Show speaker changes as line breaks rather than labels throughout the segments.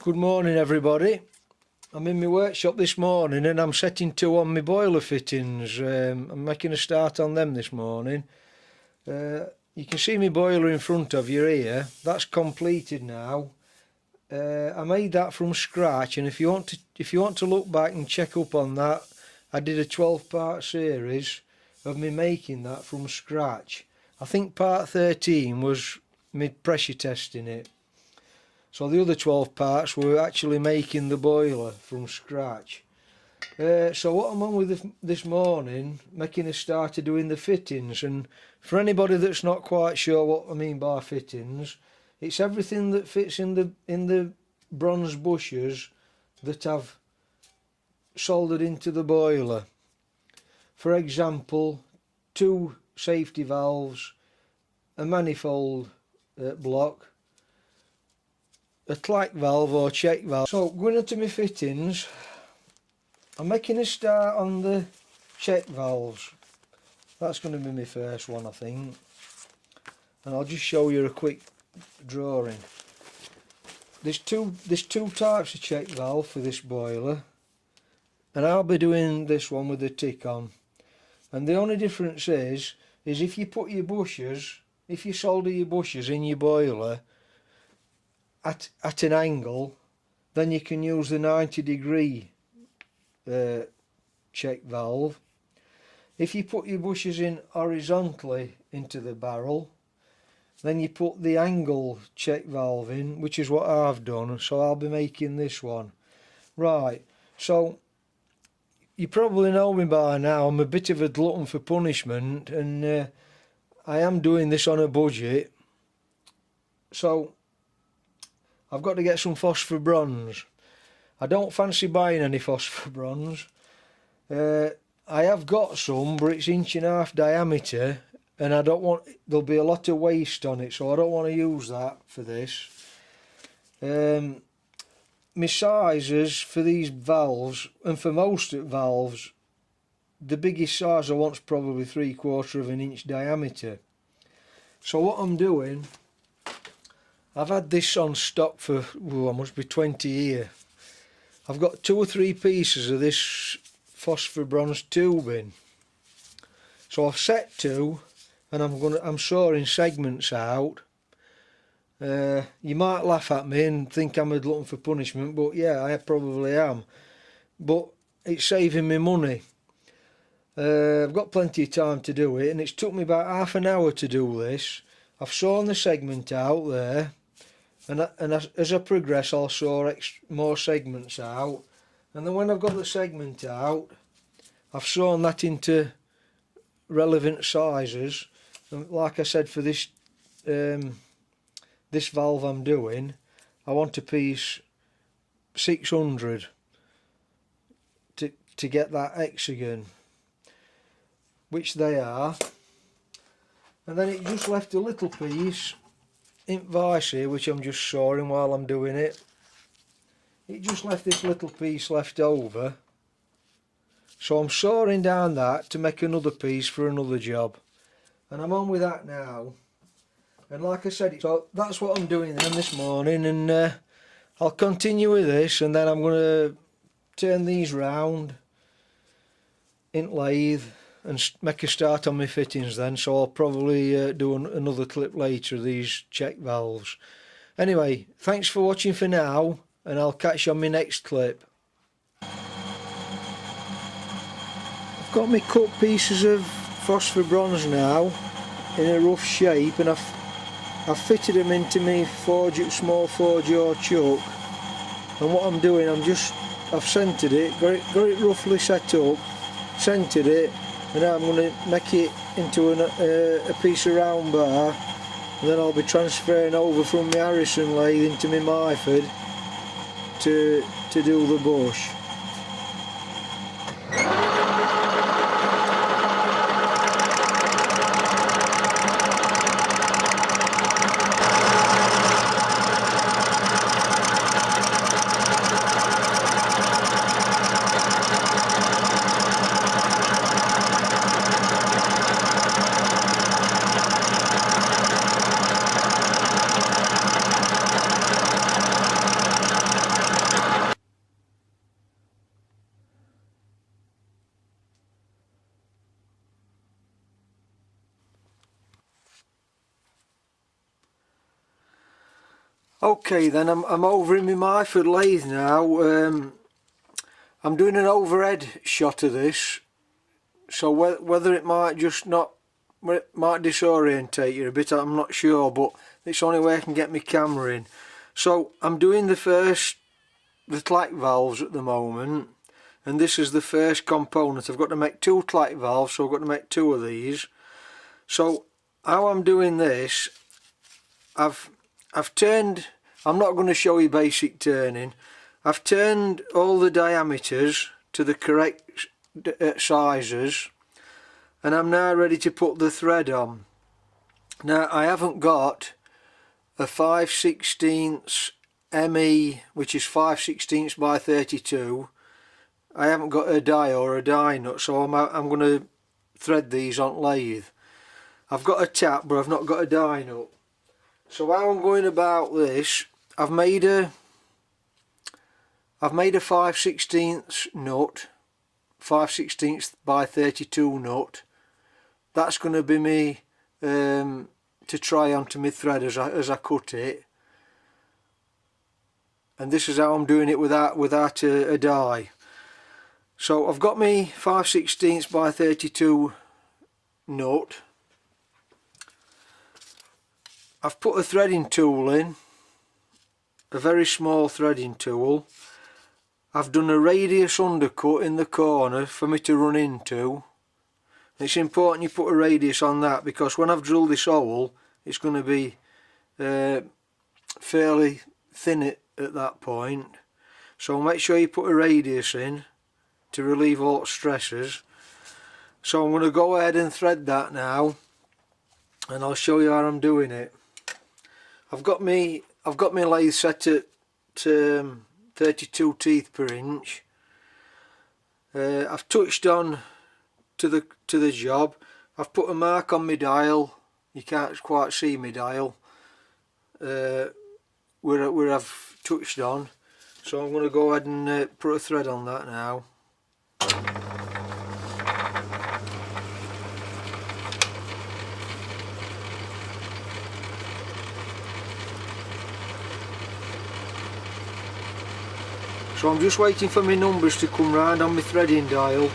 Good morning everybody. I'm in my workshop this morning and I'm setting to on my boiler fittings. I'm making a start on them this morning. You can see my boiler in front of you here. That's completed now. I made that from scratch, and if you want to look back and check up on that, I did a 12-part series of me making that from scratch. I think part 13 was me pressure testing it. So the other 12 parts were actually making the boiler from scratch. So what I'm on with this morning, making a start of doing the fittings. And for anybody that's not quite sure what I mean by fittings, it's everything that fits in the bronze bushes that I've soldered into the boiler. For example, 2 safety valves, a manifold block, a Clack valve or check valve. So going into my fittings, I'm making a start on the check valves. That's going to be my first one, I think, and I'll just show you a quick drawing. There's two types of check valve for this boiler, and I'll be doing this one with the tick on. And the only difference is if you put your bushes, if you solder your bushes in your boiler at an angle, then you can use the 90-degree check valve. If you put your bushes in horizontally into the barrel, then you put the angle check valve in, which is what I've done. So I'll be making this one. Right, so you probably know me by now. I'm a bit of a glutton for punishment, and I am doing this on a budget. So I've got to get some phosphor bronze. I don't fancy buying any phosphor bronze. I have got some, but it's 1.5 inch diameter, and I don't want, there'll be a lot of waste on it, so I don't want to use that for this. My sizes for these valves, and for most valves, the biggest size I want is probably 3/4 inch diameter. So what I'm doing, I've had this on stock for, I must be 20 years. I've got 2 or 3 pieces of this phosphor bronze tubing. So I've set 2, and I'm sawing segments out. You might laugh at me and think I'm a glutton for punishment, but yeah, I probably am. But it's saving me money. I've got plenty of time to do it, and it's took me about half an hour to do this. I've sawn the segment out there, and as I progress I'll saw more segments out, and then when I've got the segment out, I've sawn that into relevant sizes. And like I said, for this this valve I'm doing, I want a piece 600 to get that hexagon, which they are. And then it just left a little piece in vice here, which I'm just sawing while I'm doing it. It just left this little piece left over, so I'm sawing down that to make another piece for another job, and I'm on with that now. And like I said, so that's what I'm doing then this morning, and I'll continue with this, and then I'm going to turn these round in lathe and make a start on my fittings then. So I'll probably do another clip later of these check valves. Anyway, thanks for watching for now, and I'll catch you on my next clip. I've got my cut pieces of phosphor bronze now in a rough shape, and I've fitted them into my small 4-jaw chuck. And what I'm doing, I've centred it, got it roughly set up, centred it, and now I'm going to make it into a piece of round bar, and then I'll be transferring over from my Harrison lathe into my Myford to do the bush. Okay then, I'm over in my Myford lathe now. I'm doing an overhead shot of this, so whether it might just not, it might disorientate you a bit, I'm not sure, but it's the only way I can get my camera in. So I'm doing the Clack valves at the moment, and this is the first component. I've got to make 2 Clack valves, so I've got to make 2 of these. So how I'm doing this, I've turned, I'm not going to show you basic turning, I've turned all the diameters to the correct sizes, and I'm now ready to put the thread on. Now I haven't got a 5/16 ME, which is 5/16 by 32. I haven't got a die or a die nut, so I'm going to thread these on lathe. I've got a tap, but I've not got a die nut. So how I'm going about this, I've made a 5/16 nut, 5/16 by 32 nut. That's going to be me to try onto my thread as I cut it. And this is how I'm doing it without a die. So I've got me 5/16 by 32 nut. I've put a threading tool in, a very small threading tool. I've done a radius undercut in the corner for me to run into. It's important you put a radius on that, because when I've drilled this hole, it's going to be fairly thin at that point. So make sure you put a radius in to relieve all stresses. So I'm going to go ahead and thread that now, and I'll show you how I'm doing it. I've got my lathe set at 32 teeth per inch. I've touched on to the job. I've put a mark on my dial. You can't quite see my dial where I've touched on. So I'm going to go ahead and put a thread on that now. So I'm just waiting for my numbers to come round on my threading dial.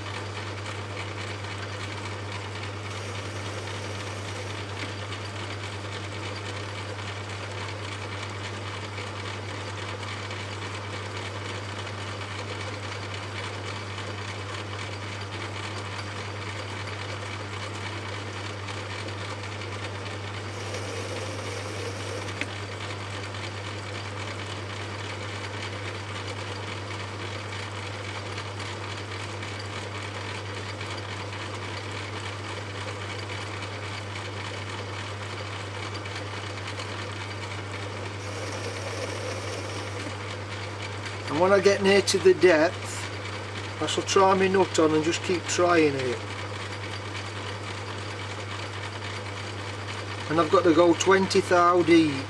And when I get near to the depth, I shall try my nut on and just keep trying it. And I've got to go 20 thou deep.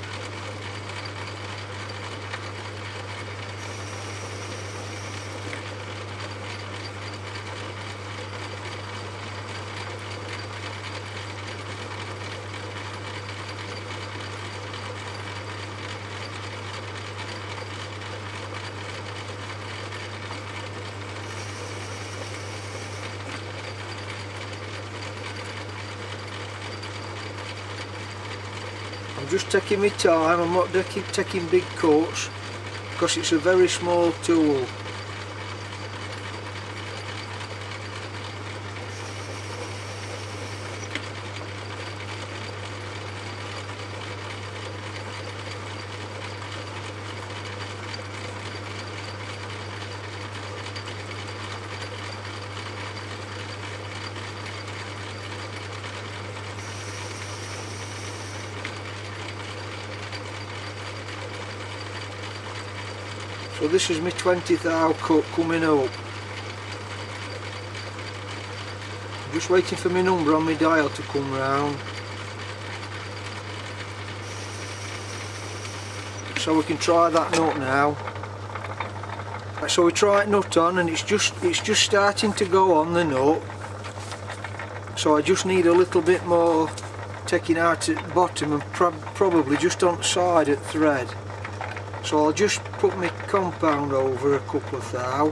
I'm just taking my time, I'm not taking big cuts because it's a very small tool. So this is my 20th thou cut coming up. I'm just waiting for my number on my dial to come round, so we can try that nut now. So we try it nut on, and it's just starting to go on the nut. So I just need a little bit more taking out at the bottom and probably just on the side at thread. So I'll just put my compound over a couple of thou.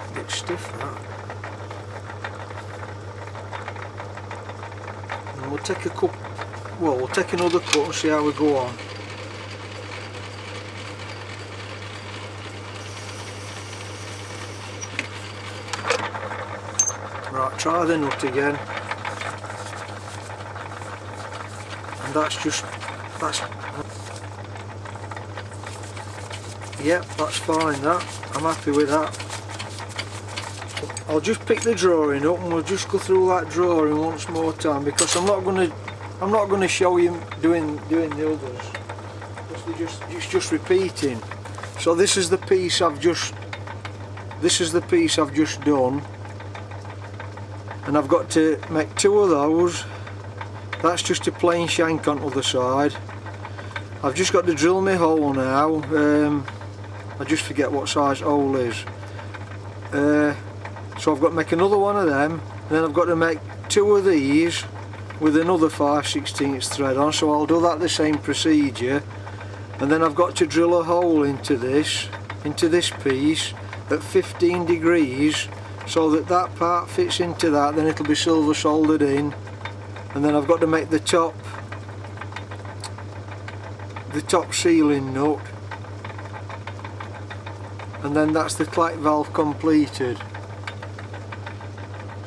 A bit stiff that. And we'll take a cup, well, we'll take another cut and see how we go on. Right, try the nut again. And that's yep, that's fine that. I'm happy with that. I'll just pick the drawing up and we'll just go through that drawing once more time, because I'm not gonna show you doing the others. It's just repeating. So this is the piece I've just done. And I've got to make two of those. That's just a plain shank on the other side. I've just got to drill my hole now. I just forget what size hole is. So I've got to make another one of them, and then I've got to make two of these with another 5/16 thread on, so I'll do that the same procedure. And then I've got to drill a hole into this piece at 15 degrees, so that part fits into that, then it'll be silver soldered in. And then I've got to make the top sealing nut, and then that's the Clack valve completed.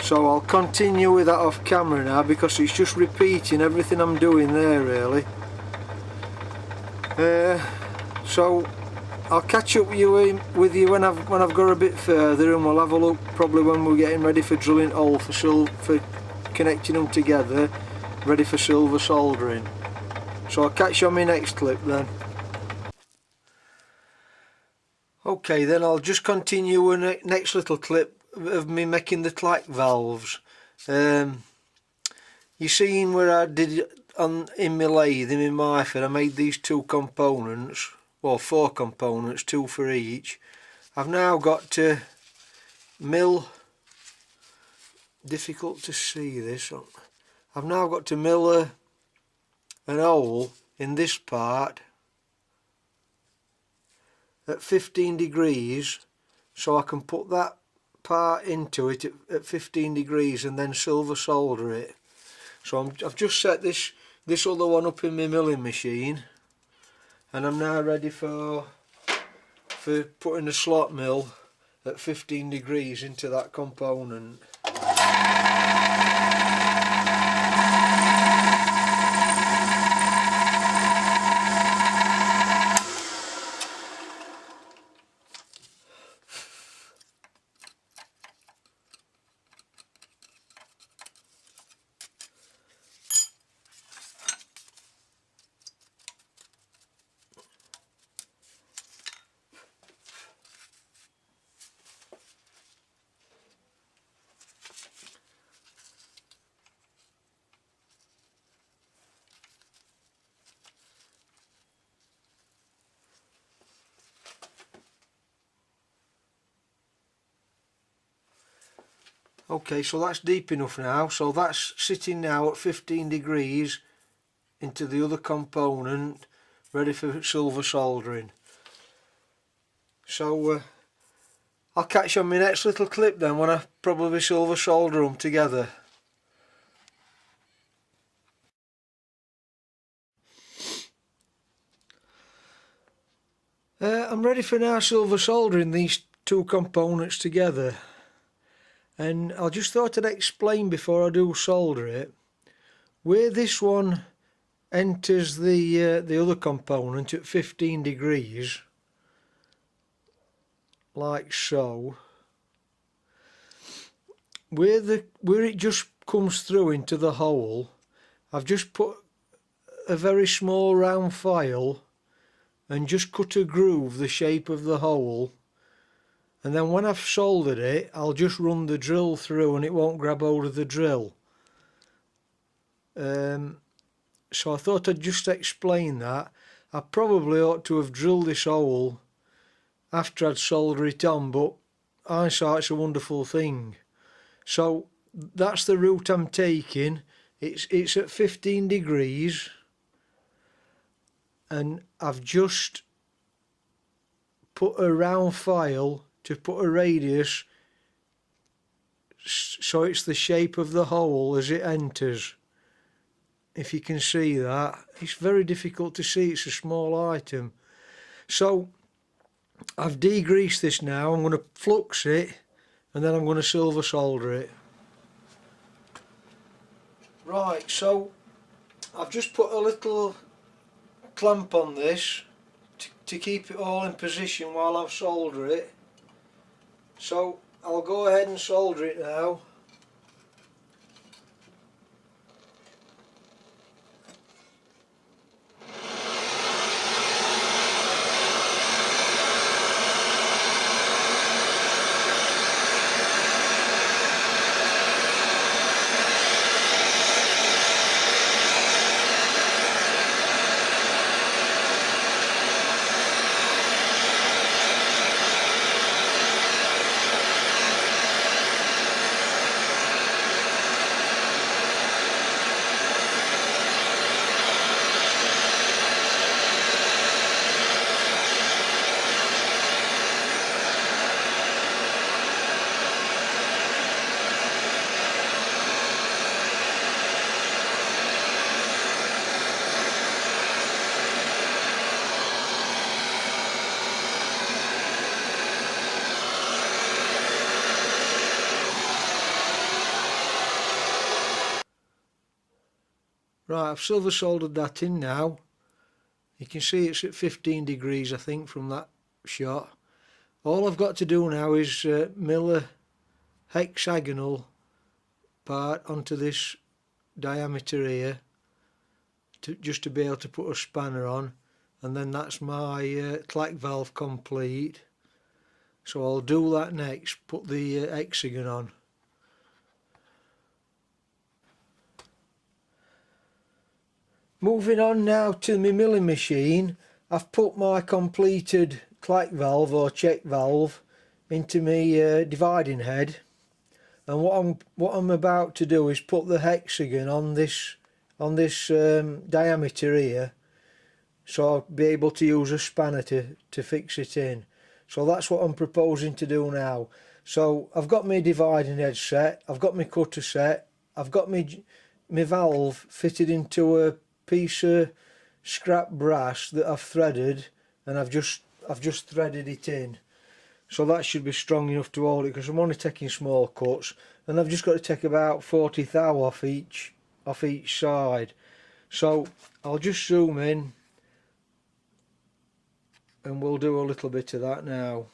So I'll continue with that off camera now, because it's just repeating everything I'm doing there really. So I'll catch up with you when I've got a bit further, and we'll have a look probably when we're getting ready for drilling hole for connecting them together, ready for silver soldering. So I'll catch you on my next clip then. Okay, then I'll just continue with the next little clip of me making the Clack valves. You seen where I did in my lathe, in my method, I made these two components, well, four components, two for each. I've now got to mill, difficult to see this, I've now got to mill an hole in this part at 15 degrees, so I can put that part into it at 15 degrees and then silver solder it. So I've just set this other one up in my milling machine, and I'm now ready for putting a slot mill at 15 degrees into that component. Okay, so that's deep enough now, so that's sitting now at 15 degrees into the other component, ready for silver soldering. So I'll catch you on my next little clip then, when I probably silver solder them together. I'm ready for now silver soldering these two components together. And I just thought I'd explain before I do solder it, where this one enters the other component at 15 degrees, like so, where it just comes through into the hole, I've just put a very small round file and just cut a groove the shape of the hole. And then when I've soldered it, I'll just run the drill through and it won't grab hold of the drill. So I thought I'd just explain that. I probably ought to have drilled this hole after I'd solder it on, but hindsight's a wonderful thing. So that's the route I'm taking. It's at 15 degrees, and I've just put a round file to put a radius so it's the shape of the hole as it enters. If you can see that, it's very difficult to see, it's a small item. So I've degreased this now. I'm going to flux it and then I'm going to silver solder it. Right, so I've just put a little clamp on this to keep it all in position while I solder it. So I'll go ahead and solder it now. Right, I've silver soldered that in now. You can see it's at 15 degrees I think from that shot. All I've got to do now is mill a hexagonal part onto this diameter here just to be able to put a spanner on, and then that's my clack valve complete. So I'll do that next, put the hexagon on. Moving on now to my milling machine, I've put my completed clack valve or check valve into my dividing head, and what I'm about to do is put the hexagon on this diameter here, so I'll be able to use a spanner to fix it in. So that's what I'm proposing to do now. So I've got my dividing head set, I've got my cutter set, I've got my valve fitted into a piece of scrap brass that I've threaded, and I've just threaded it in, so that should be strong enough to hold it, because I'm only taking small cuts, and I've just got to take about 40 thou off each side. So I'll just zoom in and we'll do a little bit of that now.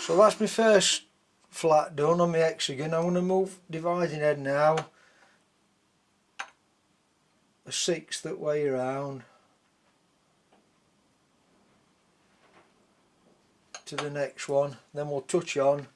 So that's my first flat done on my hexagon. I'm going to move dividing head now a sixth that way around to the next one, then we'll touch on.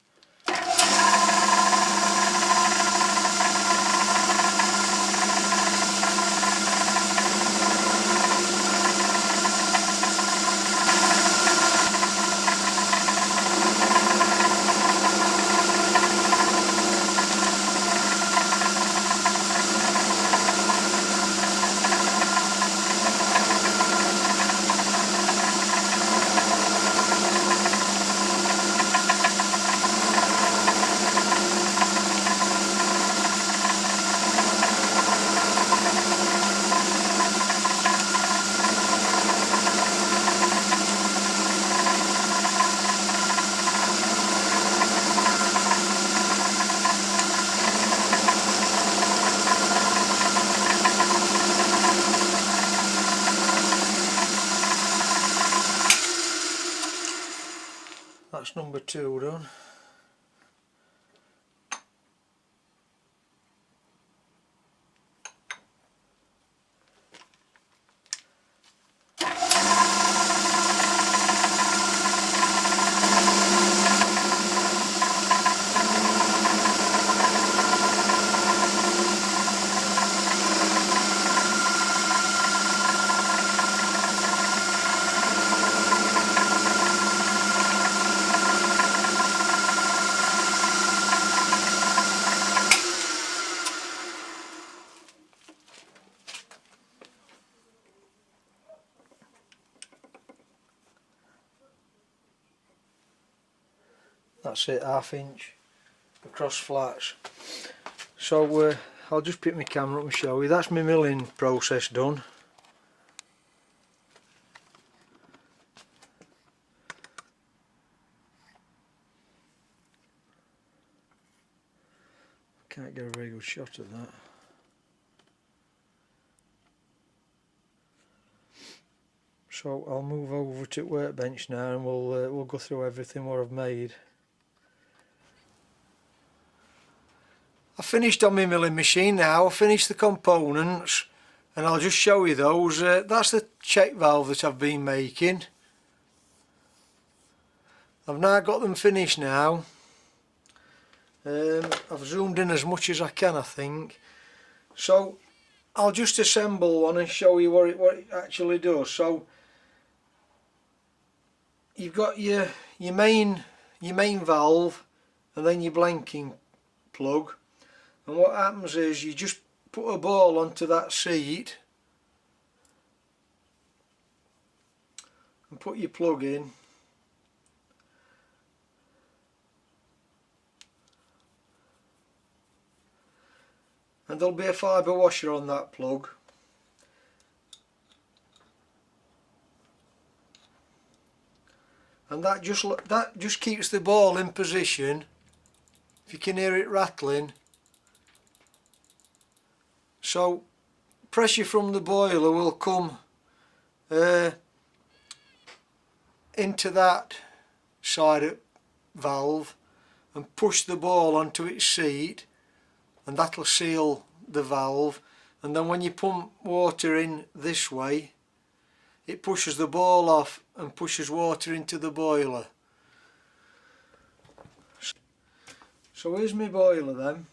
number 2 done. That's it, 1/2 inch across flats. So I'll just pick my camera up and show you. That's my milling process done. Can't get a very good shot of that. So I'll move over to the workbench now and we'll go through everything what I've made. I finished on my milling machine now. I finished the components and I'll just show you those. That's the check valve that I've been making. I've now got them finished now. I've zoomed in as much as I can, I think. So I'll just assemble one and show you what it actually does. So you've got your main valve and then your blanking plug. And what happens is you just put a ball onto that seat and put your plug in. And there'll be a fibre washer on that plug. And that just keeps the ball in position. If you can hear it rattling. So pressure from the boiler will come into that side valve and push the ball onto its seat, and that'll seal the valve. And then when you pump water in this way, it pushes the ball off and pushes water into the boiler. So here's my boiler then.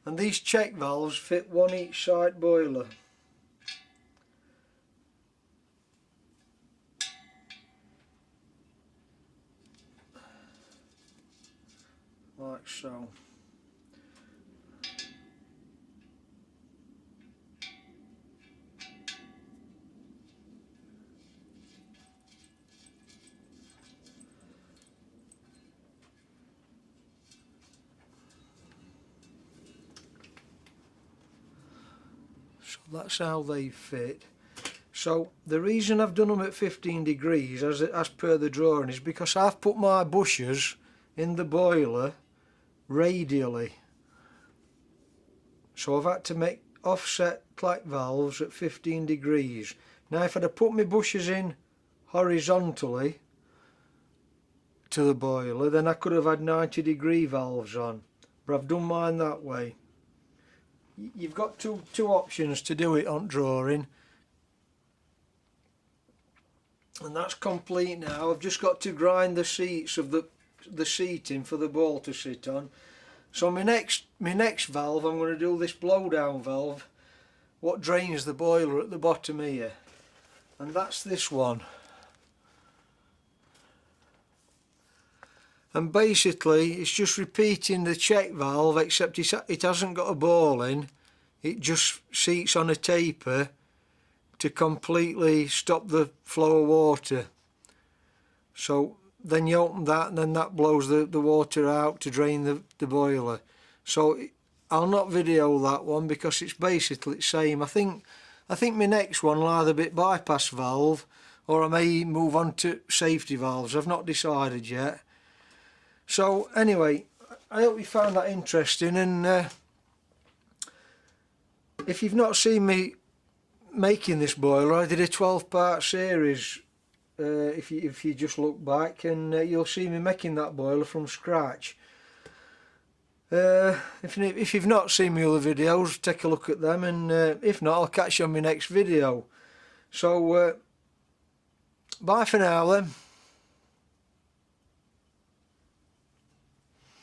And these check valves fit one each side boiler. Like so. That's how they fit. So the reason I've done them at 15 degrees as per the drawing is because I've put my bushes in the boiler radially. So I've had to make offset Clack valves at 15 degrees. Now if I'd have put my bushes in horizontally to the boiler, then I could have had 90-degree valves on. But I've done mine that way. You've got two options to do it on drawing, and that's complete now. I've just got to grind the seats of the seating for the ball to sit on. So my next valve, I'm going to do this blow down valve, what drains the boiler at the bottom here, and that's this one. And basically it's just repeating the check valve, except it hasn't got a ball in. It just seats on a taper to completely stop the flow of water. So then you open that and then that blows the water out to drain the boiler. So I'll not video that one because it's basically the same. I think my next one will either be bypass valve or I may move on to safety valves. I've not decided yet. So anyway, I hope you found that interesting, and if you've not seen me making this boiler, I did a 12-part series if you just look back, and you'll see me making that boiler from scratch. If you've not seen my other videos, take a look at them, and if not, I'll catch you on my next video. So bye for now then.